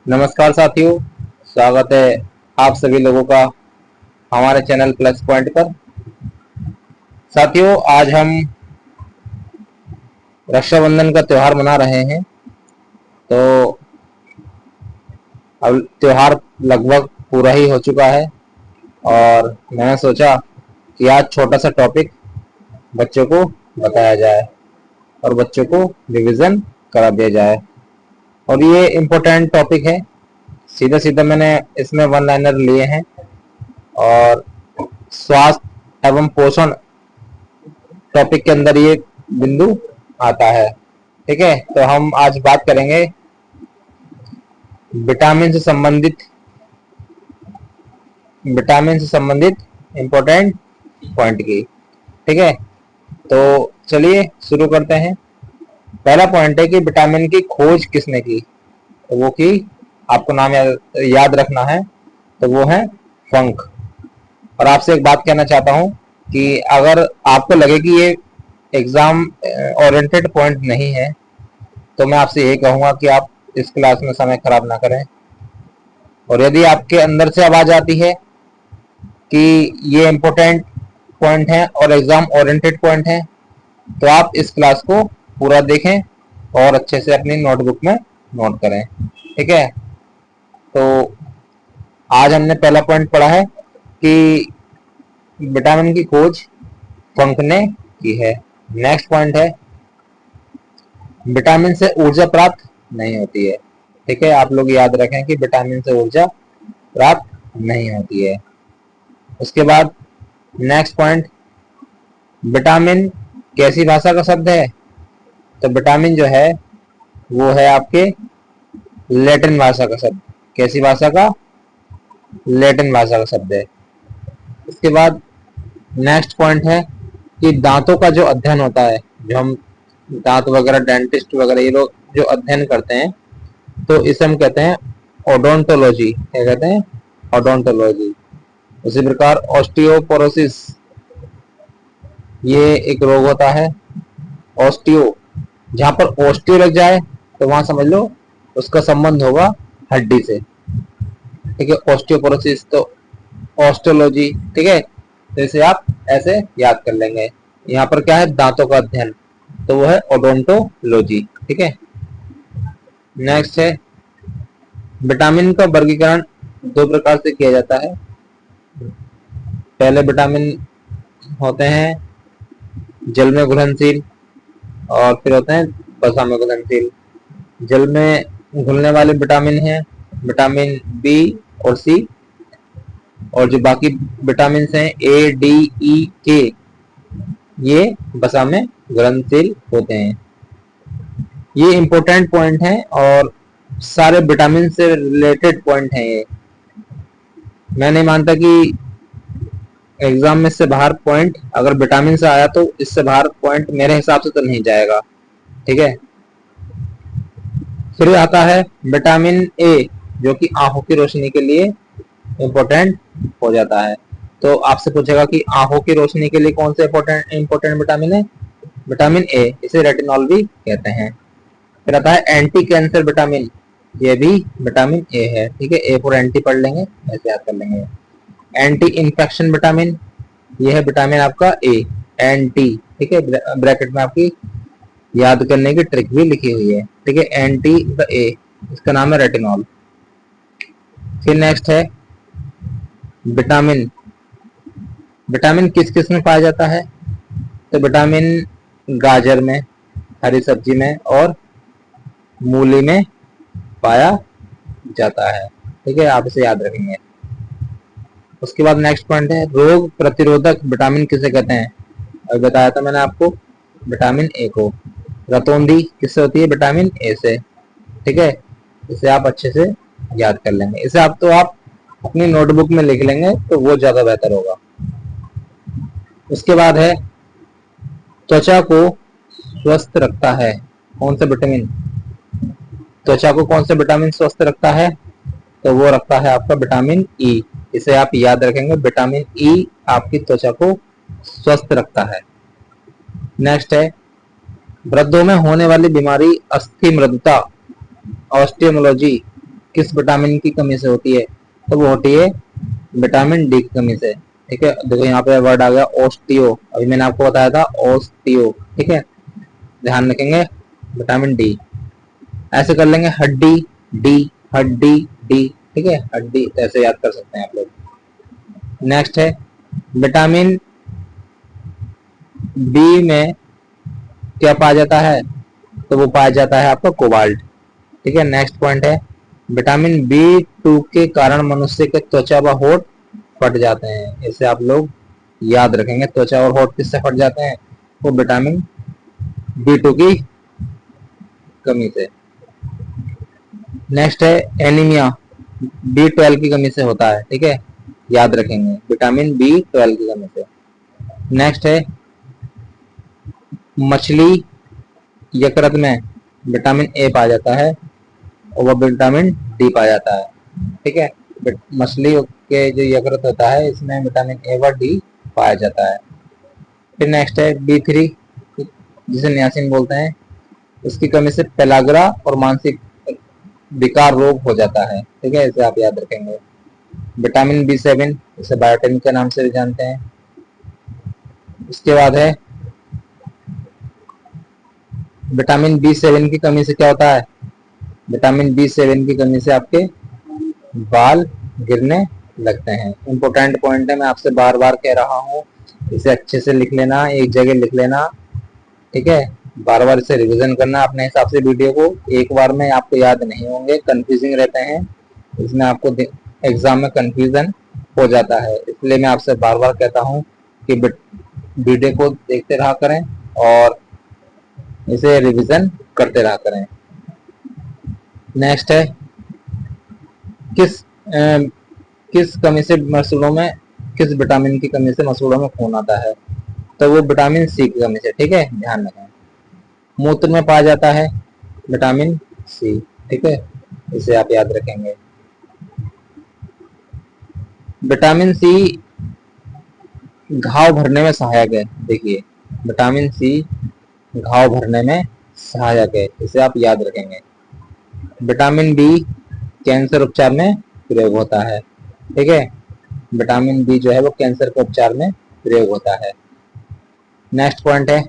नमस्कार साथियों, स्वागत है आप सभी लोगों का हमारे चैनल प्लस पॉइंट पर। साथियों, आज हम रक्षाबंधन का त्योहार मना रहे हैं। तो अब त्योहार लगभग पूरा ही हो चुका है और मैंने सोचा कि आज छोटा सा टॉपिक बच्चों को बताया जाए और बच्चों को रिवीजन करा दिया जाए। और ये इम्पोर्टेंट टॉपिक है। सीधा सीधा मैंने इसमें वन लाइनर लिए हैं और स्वास्थ्य एवं पोषण टॉपिक के अंदर ये बिंदु आता है। ठीक है, तो हम आज बात करेंगे विटामिन से संबंधित इंपॉर्टेंट पॉइंट की। ठीक है, तो चलिए शुरू करते हैं। पहला पॉइंट है कि विटामिन की खोज किसने की। तो वो की आपको नाम याद रखना है, तो वो है फंक। और आपसे एक बात कहना चाहता हूं कि अगर आपको लगे कि ये एग्जाम ओरिएंटेड पॉइंट नहीं है, तो मैं आपसे यही कहूंगा कि आप इस क्लास में समय खराब ना करें। और यदि आपके अंदर से आवाज आती है कि ये इम्पोर्टेंट पॉइंट है और एग्जाम ओरिएंटेड पॉइंट है, तो आप इस क्लास को पूरा देखें और अच्छे से अपनी नोटबुक में नोट करें। ठीक है, तो आज हमने पहला पॉइंट पढ़ा है कि विटामिन की खोज फंक ने की है। नेक्स्ट पॉइंट है विटामिन से ऊर्जा प्राप्त नहीं होती है। ठीक है, आप लोग याद रखें कि विटामिन से ऊर्जा प्राप्त नहीं होती है। उसके बाद नेक्स्ट पॉइंट, विटामिन कैसी भाषा का शब्द है। तो विटामिन जो है वो है आपके लैटिन भाषा का शब्द। कैसी भाषा का? लैटिन भाषा का शब्द है। उसके बाद नेक्स्ट पॉइंट है कि दांतों का जो अध्ययन होता है, जो हम दांत वगैरह डेंटिस्ट वगैरह ये लोग जो अध्ययन करते हैं, तो इसे हम कहते हैं ओडोंटोलॉजी। क्या कहते हैं? ओडोंटोलॉजी। उसी प्रकार ऑस्टियोपोरोसिस, ये एक रोग होता है। ऑस्टियो, जहां पर ऑस्टियो लग जाए तो वहां समझ लो उसका संबंध होगा हड्डी से। ठीक है, ऑस्टियोपोरोसिस तो ऑस्टियोलॉजी। ठीक है, तो इसे आप ऐसे याद कर लेंगे। यहाँ पर क्या है? दांतों का अध्ययन, तो वो है ओडोंटोलॉजी। ठीक है, नेक्स्ट है विटामिन का वर्गीकरण दो प्रकार से किया जाता है। पहले विटामिन होते हैं जल में घुलनशील और फिर होते हैं वसा में घुलनशील। जल में घुलने वाले विटामिन हैं विटामिन बी और सी, और जो बाकी विटामिन हैं ए डी ई के, ये वसा में घुलनशील होते हैं। ये इंपॉर्टेंट पॉइंट है और सारे विटामिन से रिलेटेड पॉइंट हैं ये। मैं नहीं मानता कि एग्जाम में से बाहर पॉइंट अगर विटामिन से आया तो इससे बाहर पॉइंट मेरे हिसाब से तो नहीं जाएगा। ठीक है, फिर आता है विटामिन ए, जो कि आंखों की रोशनी के लिए इम्पोर्टेंट हो जाता है। तो आपसे पूछेगा कि आंखों की रोशनी के लिए कौन सा इम्पोर्टेंट विटामिन है? विटामिन ए, इसे रेटिनॉल भी कहते हैं। फिर आता है एंटी कैंसर विटामिन, ये भी विटामिन ए है। ठीक है, ए फॉर एंटी पढ़ लेंगे, ऐसे याद कर लेंगे। एंटी इन्फेक्शन विटामिन, ये है विटामिन आपका ए, एंटी। ठीक है, ब्रैकेट में आपकी याद करने की ट्रिक भी लिखी हुई है। ठीक है, एंटी द ए, इसका नाम है रेटिनॉल। फिर नेक्स्ट है विटामिन। विटामिन किस किस में पाया जाता है? तो विटामिन गाजर में, हरी सब्जी में और मूली में पाया जाता है। ठीक है, आप इसे याद रखेंगे। उसके बाद नेक्स्ट पॉइंट है रोग प्रतिरोधक विटामिन किसे कहते हैं। अभी बताया था मैंने आपको विटामिन ए को। रतौंधी किससे होती है? विटामिन ए से। ठीक है, इसे आप अच्छे से याद कर लेंगे। इसे आप अपनी नोटबुक में लिख लेंगे तो वो ज्यादा बेहतर होगा। उसके बाद है त्वचा को स्वस्थ रखता है कौन सा विटामिन। त्वचा को कौन सा विटामिन स्वस्थ रखता है? तो वो रखता है आपका विटामिन ई। इसे आप याद रखेंगे, विटामिन ई आपकी त्वचा को स्वस्थ रखता है। नेक्स्ट है वृद्धों में होने वाली बीमारी अस्थि मृदुता, ऑस्टियोमोलॉजी, किस विटामिन की कमी से होती है? तो वो होती है विटामिन डी की कमी से। ठीक है, देखो यहाँ पे वर्ड आ गया ओस्टियो, अभी मैंने आपको बताया था ओस्टियो। ठीक है, ध्यान रखेंगे विटामिन डी। ऐसे कर लेंगे हड्डी डी, हड्डी डी। ठीक है, हड्डी ऐसे याद कर सकते हैं आप लोग। नेक्स्ट है विटामिन बी में क्या पाया जाता है? तो वो पाया जाता है आपका कोबाल्ट। ठीक है, नेक्स्ट पॉइंट है विटामिन बी टू के कारण मनुष्य के त्वचा व होठ फट जाते हैं। इसे आप लोग याद रखेंगे, त्वचा और होठ किससे फट जाते हैं? वो विटामिन बी टू की कमी से। नेक्स्ट है एनीमिया, बी 12 की कमी से होता है। ठीक है, याद रखेंगे विटामिन बी 12 की कमी से। नेक्स्ट है मछली यकृत में विटामिन ए पाया जाता है और वह विटामिन डी पाया जाता है। ठीक है, मछली के जो यकृत होता है इसमें विटामिन ए व डी पाया जाता है। फिर नेक्स्ट है बी 3 जिसे नियासिन बोलते हैं, उसकी कमी से पेलाग्रा और मानसिक विकार रोग हो जाता है। ठीक है, इसे आप याद रखेंगे। विटामिन बी 7 इसे बायोटिन के नाम से भी जानते हैं। उसके बाद है विटामिन बी 7 की कमी से क्या होता है? विटामिन बी 7 की कमी से आपके बाल गिरने लगते हैं। इंपॉर्टेंट पॉइंट है, मैं आपसे बार बार कह रहा हूँ, इसे अच्छे से लिख लेना, एक जगह लिख लेना। ठीक है, बार बार इसे रिवीजन करना अपने हिसाब से। वीडियो को एक बार में आपको याद नहीं होंगे, कंफ्यूजिंग रहते हैं, इसमें आपको एग्जाम में कंफ्यूजन हो जाता है। इसलिए मैं आपसे बार बार कहता हूँ कि वीडियो को देखते रहा करें और इसे रिवीजन करते रहा करें। नेक्स्ट है किस किस कमी से मसूड़ों में, किस विटामिन की कमी से मसूड़ों में खून आता है? तो वो विटामिन सी की कमी से। ठीक है, ध्यान रखें। मूत्र में पाया जाता है विटामिन सी। ठीक है, इसे आप याद रखेंगे। विटामिन सी घाव भरने में सहायक है। देखिए विटामिन सी घाव भरने में सहायक है, इसे आप याद रखेंगे। विटामिन बी कैंसर उपचार में प्रयोग होता है। ठीक है, विटामिन बी जो है वो कैंसर के उपचार में प्रयोग होता है। नेक्स्ट पॉइंट है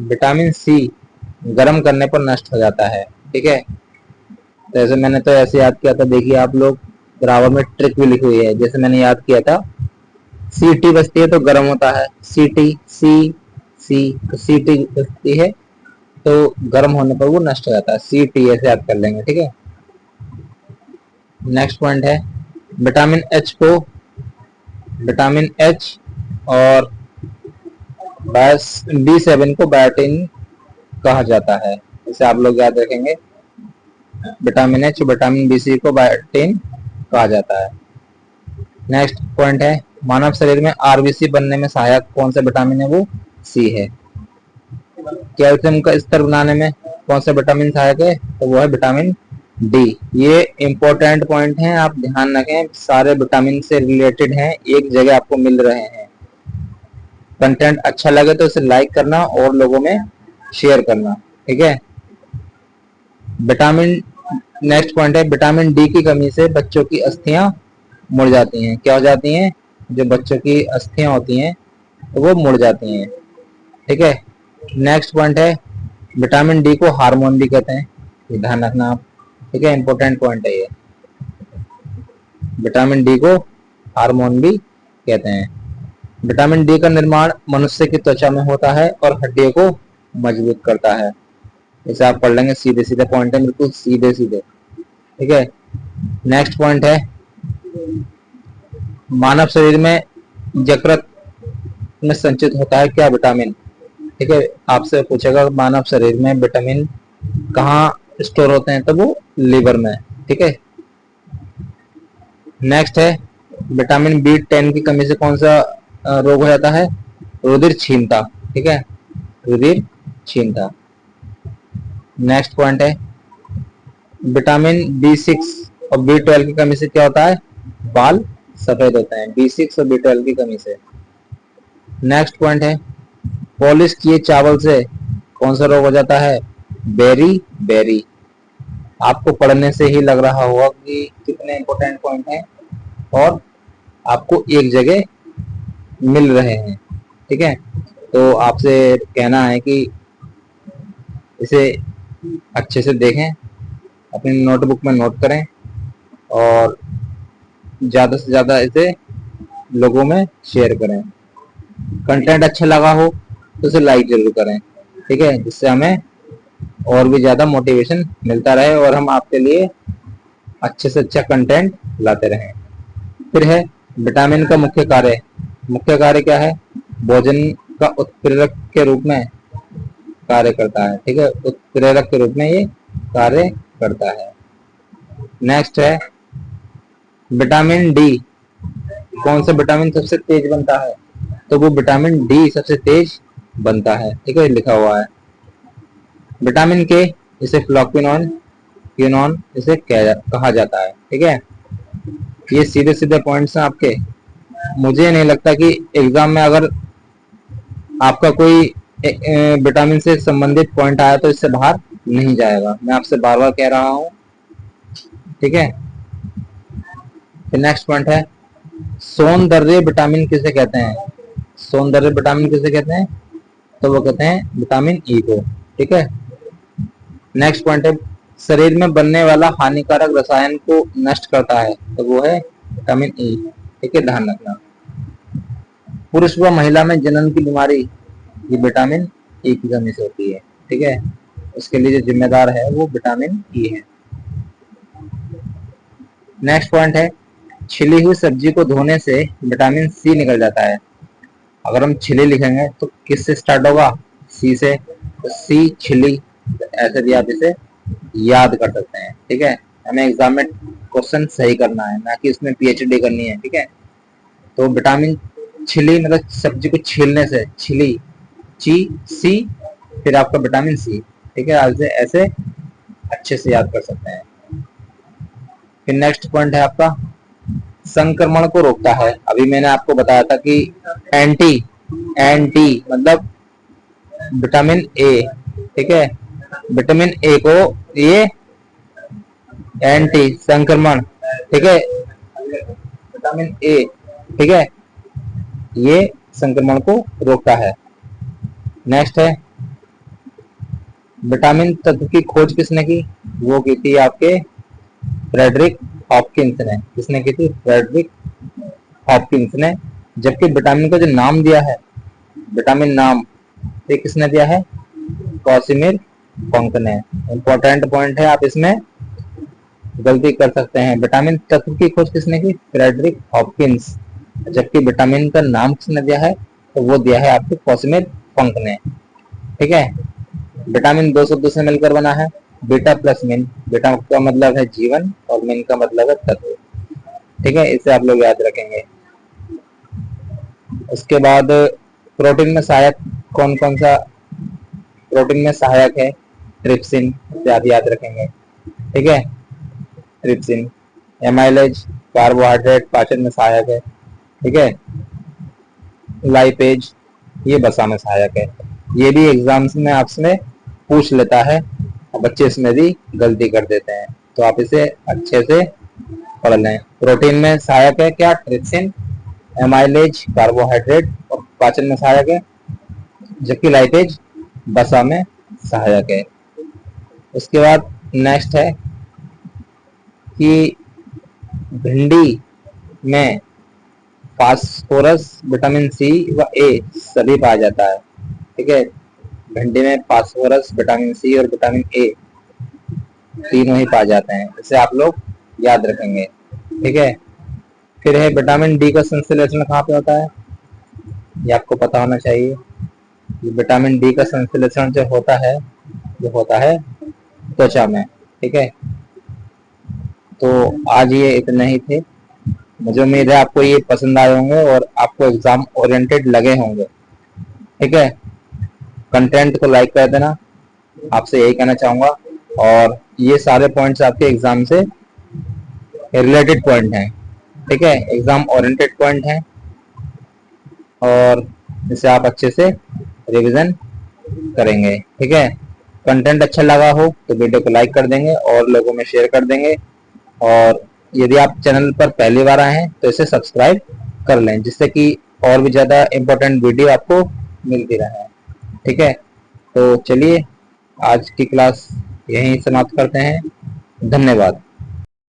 विटामिन सी गर्म करने पर नष्ट हो जाता है। ठीक है, तो ऐसे मैंने तो ऐसे याद किया था, देखिए आप लोग बराबर में ट्रिक भी लिखी हुई है। जैसे मैंने याद किया था सीटी बजती है तो गर्म होता है, सीटी सी सी तो सीटी बजती है तो गर्म होने पर वो नष्ट हो जाता है, सीटी ऐसे याद कर लेंगे। ठीक है, नेक्स्ट पॉइंट है विटामिन एच को, विटामिन एच और बी 7 को बायोटिन कहा जाता है, इसे आप लोग याद रखेंगे। विटामिन एच, विटामिन बी को बायोटिन कहा जाता है। नेक्स्ट पॉइंट है मानव शरीर में आरबीसी बनने में सहायक कौन सा विटामिन है? वो सी है। कैल्शियम का स्तर बनाने में कौन सा विटामिन सहायक है? तो वो है विटामिन डी। ये इंपॉर्टेंट पॉइंट है, आप ध्यान रखें, सारे विटामिन से रिलेटेड हैं, एक जगह आपको मिल रहे हैं। कंटेंट अच्छा लगे तो इसे लाइक करना और लोगों में शेयर करना। ठीक है, विटामिन नेक्स्ट पॉइंट है विटामिन डी की कमी से बच्चों की अस्थियां मुड़ जाती हैं। क्या हो जाती हैं? जो बच्चों की अस्थियां होती हैं तो वो मुड़ जाती हैं। ठीक है, नेक्स्ट पॉइंट है विटामिन डी को हार्मोन भी कहते हैं, ये ध्यान रखना आप। ठीक है, इंपॉर्टेंट पॉइंट है ये, विटामिन डी को हार्मोन भी कहते हैं। विटामिन डी का निर्माण मनुष्य की त्वचा में होता है और हड्डियों को मजबूत करता है। इसे आप पढ़ लेंगे, सीधे सीधे पॉइंट है, बिल्कुल सीधे सीधे। ठीक है, नेक्स्ट पॉइंट है मानव शरीर में यकृत में संचित होता है क्या विटामिन? ठीक है, आपसे पूछेगा मानव शरीर में विटामिन कहाँ स्टोर होते हैं, तो वो लीवर में। ठीक है, नेक्स्ट है विटामिन बी 10 की कमी से कौन सा रोग हो जाता है? रुधिर क्षीणता। ठीक है, रुधिर क्षीणता। नेक्स्ट पॉइंट है विटामिन बी 6 और बी 12 की कमी से क्या होता है? बाल सफेद होते हैं, बी 6 और बी 12 की कमी से। नेक्स्ट पॉइंट है पॉलिश किए चावल से कौन सा रोग हो जाता है? Beriberi. आपको पढ़ने से ही लग रहा होगा कि कितने इंपॉर्टेंट पॉइंट हैं और आपको एक जगह मिल रहे हैं। ठीक है, तो आपसे कहना है कि इसे अच्छे से देखें, अपनी नोटबुक में नोट करें और ज़्यादा से ज़्यादा इसे लोगों में शेयर करें। कंटेंट अच्छा लगा हो तो उसे लाइक जरूर करें। ठीक है, जिससे हमें और भी ज़्यादा मोटिवेशन मिलता रहे और हम आपके लिए अच्छे से अच्छा कंटेंट लाते रहें। फिर है विटामिन का मुख्य कार्य। मुख्य कार्य क्या है? भोजन का उत्प्रेरक के रूप में कार्य करता है। ठीक है, उत्प्रेरक के रूप में ये कार्य करता है। नेक्स्ट है विटामिन डी। कौन सा विटामिन सबसे तेज बनता है? तो वो विटामिन डी सबसे तेज बनता है। ठीक है, लिखा हुआ है। विटामिन के इसे फ्लोक्विनोन क्विनोन इसे कहा जाता है। ठीक है, ये सीधे सीधे पॉइंट्स हैं आपके। मुझे नहीं लगता कि एग्जाम में अगर आपका कोई विटामिन से संबंधित पॉइंट आया तो इससे बाहर नहीं जाएगा, मैं आपसे बार बार कह रहा हूँ। ठीक है, फिर नेक्स्ट पॉइंट है सौंदर्य विटामिन किसे कहते हैं? सौंदर्य विटामिन किसे कहते हैं? तो वो कहते हैं विटामिन ई को। ठीक है, नेक्स्ट पॉइंट है शरीर में बनने वाला हानिकारक रसायन को नष्ट करता है, तो वो है विटामिन ई। ठीक है, ध्यान रखना। पुरुष व महिला में जनन की बीमारी ये विटामिन ई की कमी से होती है। ठीक है, उसके लिए जो जिम्मेदार है वो विटामिन ई है। नेक्स्ट पॉइंट है छिली हुई सब्जी को धोने से विटामिन सी निकल जाता है। अगर हम छिली लिखेंगे तो किससे स्टार्ट होगा? सी से, तो सी छिली, तो ऐसे भी आप इसे याद कर सकते हैं। ठीक है, हमें एग्जाम में क्वेश्चन सही करना है, ना कि इसमें पीएचडी करनी है। ठीक है, तो विटामिन छिली मतलब सब्जी को छीलने से, छिली ची सी, फिर आपका विटामिन सी। ठीक है, आज ऐसे अच्छे से याद कर सकते हैं। फिर नेक्स्ट पॉइंट है आपका संक्रमण को रोकता है। अभी मैंने आपको बताया था कि एंटी एंटी मतलब विटामिन ए। ठीक है, विटामिन ए को ये एंटी संक्रमण, ठीक है, विटामिन ए, ठीक है, ये संक्रमण को रोकता है। नेक्स्ट है विटामिन तत्व की खोज किसने की? वो की थी आपके फ्रेडरिक हॉपकिंस ने। किसने की थी? फ्रेडरिक हॉपकिंस ने। जबकि विटामिन को जो नाम दिया है, विटामिन नाम, ये किसने दिया है? कॉसिमिर फंक ने। इंपॉर्टेंट पॉइंट है, आप इसमें गलती कर सकते हैं। विटामिन तत्व की खोज किसने की? Frederick Hopkins. जबकि विटामिन का नाम किसने दिया है? तो वो दिया है आपके कॉसिमिर फंक ने। ठीक है, विटामिन दो शब्दों से मिलकर बना है, बीटा प्लस मिन। बीटा का मतलब है जीवन और मिन का मतलब है तत्व। ठीक है, इसे आप लोग याद रखेंगे। उसके बाद प्रोटीन में सहायक कौन कौन सा प्रोटीन में सहायक है? ट्रिप्सिन, इसे आप याद रखेंगे। ठीक है, ट्रिप्सिन। एमाइलेज कार्बोहाइड्रेट पाचन में सहायक है। ठीक है, लाइपेज ये वसा में सहायक है। ये भी एग्जाम्स में आपसे पूछ लेता है और बच्चे इसमें भी गलती कर देते हैं, तो आप इसे अच्छे से पढ़ लें। प्रोटीन में सहायक है क्या? ट्रिप्सिन, एमाइलेज कार्बोहाइड्रेट और पाचन में सहायक है, जबकि लाइपेज वसा में सहायक है। उसके बाद नेक्स्ट है कि भिंडी में फास्फोरस, विटामिन सी व ए सभी पाया जाता है। ठीक है, भिंडी में फास्फोरस, विटामिन सी और विटामिन ए तीनों ही पाए जाते हैं, इसे आप लोग याद रखेंगे। ठीक है, फिर है विटामिन डी का संश्लेषण कहाँ पे होता है? ये आपको पता होना चाहिए। विटामिन डी का संश्लेषण जो होता है त्वचा में। ठीक है, तो आज ये इतने ही थे। मुझे उम्मीद है आपको ये पसंद आए होंगे और आपको एग्जाम ओरिएंटेड लगे होंगे। ठीक है, कंटेंट को लाइक कर देना, आपसे यही कहना चाहूंगा। और ये सारे पॉइंट्स आपके एग्जाम से रिलेटेड पॉइंट हैं। ठीक है, एग्जाम ओरिएंटेड पॉइंट हैं और इसे आप अच्छे से रिवीजन करेंगे। ठीक है, कंटेंट अच्छा लगा हो तो वीडियो को लाइक कर देंगे और लोगों में शेयर कर देंगे। और यदि आप चैनल पर पहली बार आए हैं तो इसे सब्सक्राइब कर लें, जिससे कि और भी ज़्यादा इम्पोर्टेंट वीडियो आपको मिलती रहे। ठीक है, तो चलिए आज की क्लास यहीं समाप्त करते हैं। धन्यवाद।